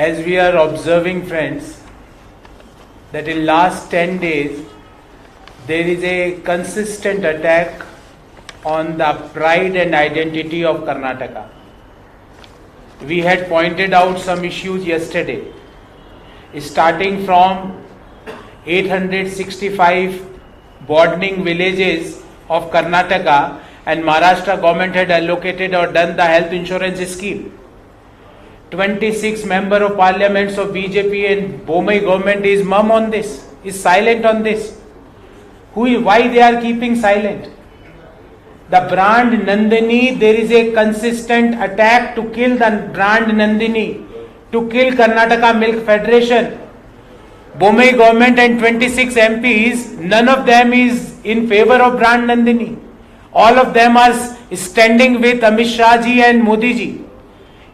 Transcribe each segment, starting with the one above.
as we are observing, friends, that in last 10 days there is a consistent attack on the pride and identity of Karnataka. We had pointed out some issues yesterday, starting from 865 bordering villages of Karnataka, and Maharashtra government had allocated or done the health insurance scheme. 26 member of parliaments of BJP and Bomai government is mum on this, is silent on this. Why they are keeping silent? The brand Nandini, there is a consistent attack to kill the brand Nandini, to kill Karnataka Milk Federation. Bomai government and 26 MPs, none of them is in favor of brand Nandini. All of them are standing with Amit Shah ji and Modi ji.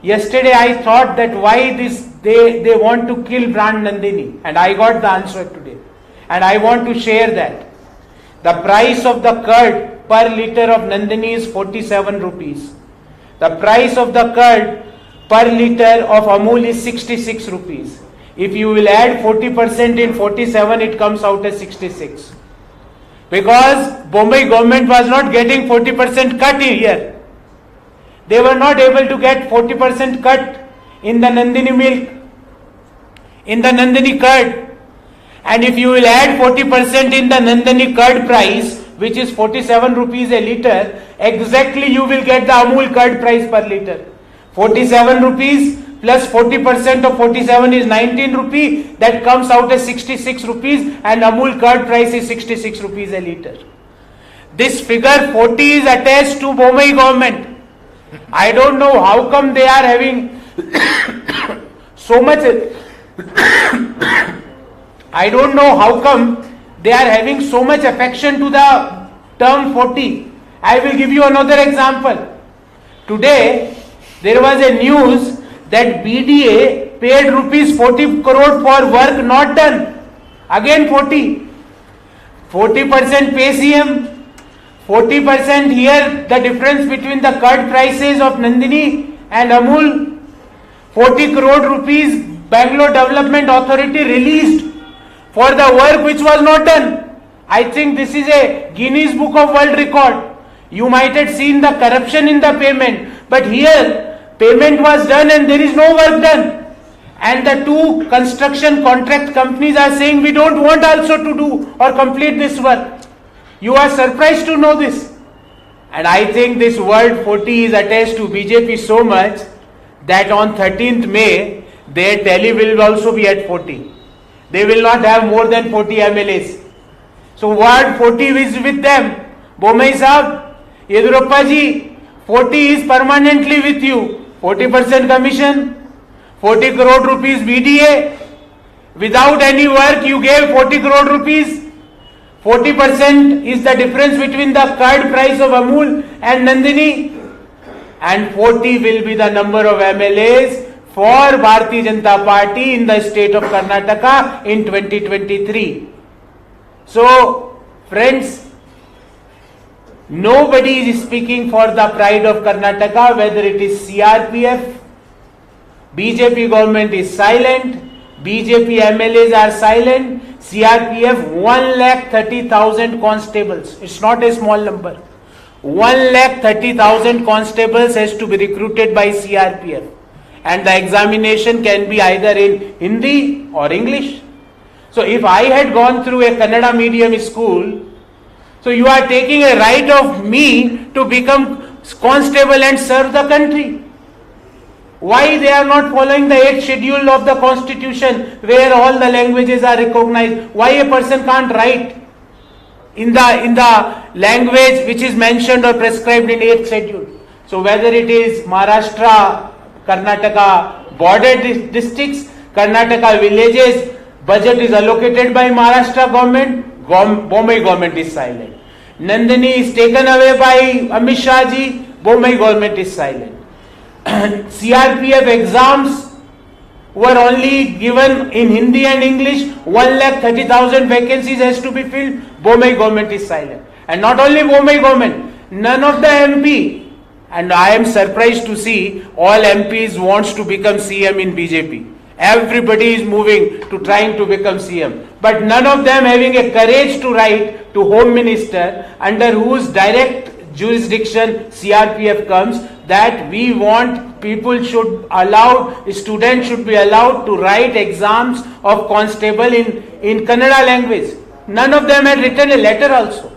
Yesterday I thought that why they want to kill brand Nandini, and I got the answer today. And I want to share that. The price of the curd per liter of Nandini is 47 rupees. The price of the curd per liter of Amul is 66 rupees. If you will add 40% in 47, it comes out as 66. Because Bombay government was not getting 40% cut here. They were not able to get 40% cut in the Nandini milk, in the Nandini curd. And if you will add 40% in the Nandini curd price, which is 47 rupees a liter, exactly you will get the Amul curd price per liter. 47 rupees plus 40% of 47 is 19 rupees, that comes out as 66 rupees, and Amul curd price is 66 rupees a liter. This figure 40 is attached to Bomai government. I don't know how come they are having so much. I don't know how come they are having so much affection to the term 40. I will give you another example. Today there was a news that BDA paid rupees 40 crore for work not done. Again 40. 40% PCM. 40% here, the difference between the curd prices of Nandini and Amul. 40 crore rupees Bangalore Development Authority released for the work which was not done. I think this is a Guinness Book of World Record. You might have seen the corruption in the payment, but here payment was done and there is no work done. And the two construction contract companies are saying we don't want also to do or complete this work. You are surprised to know this. And I think this word 40 is attached to BJP so much that on 13th May, their tally will also be at 40. They will not have more than 40 MLAs. So word 40 is with them. Bomai Sahab, Yedurappa ji, 40 is permanently with you. 40% commission, 40 crore rupees BDA. Without any work, you gave 40 crore rupees. 40% is the difference between the curd price of Amul and Nandini, and 40 will be the number of MLAs for Bharatiya Janata Party in the state of Karnataka in 2023. So, friends, nobody is speaking for the pride of Karnataka, whether it is CRPF, BJP government is silent, BJP MLAs are silent. CRPF 1,30,000 constables. It's not a small number. 1,30,000 constables has to be recruited by CRPF. And the examination can be either in Hindi or English. So if I had gone through a Kannada medium school, so you are taking a right of me to become constable and serve the country. Why they are not following the 8th schedule of the constitution where all the languages are recognized? Why a person can't write in the language which is mentioned or prescribed in 8th schedule? So whether it is Maharashtra, Karnataka border districts, Karnataka villages, budget is allocated by Maharashtra government, Bombay government is silent. Nandini is taken away by Amit Shah ji, Bombay government is silent. CRPF exams were only given in Hindi and English. 1,30,000 vacancies has to be filled. Bombay government is silent. And not only Bombay government, none of the MP, and I am surprised to see all MPs wants to become CM in BJP. Everybody is moving to trying to become CM. But none of them having a courage to write to Home Minister, under whose direct jurisdiction CRPF comes, that we want students should be allowed to write exams of constable in Kannada language. None of them had written a letter also.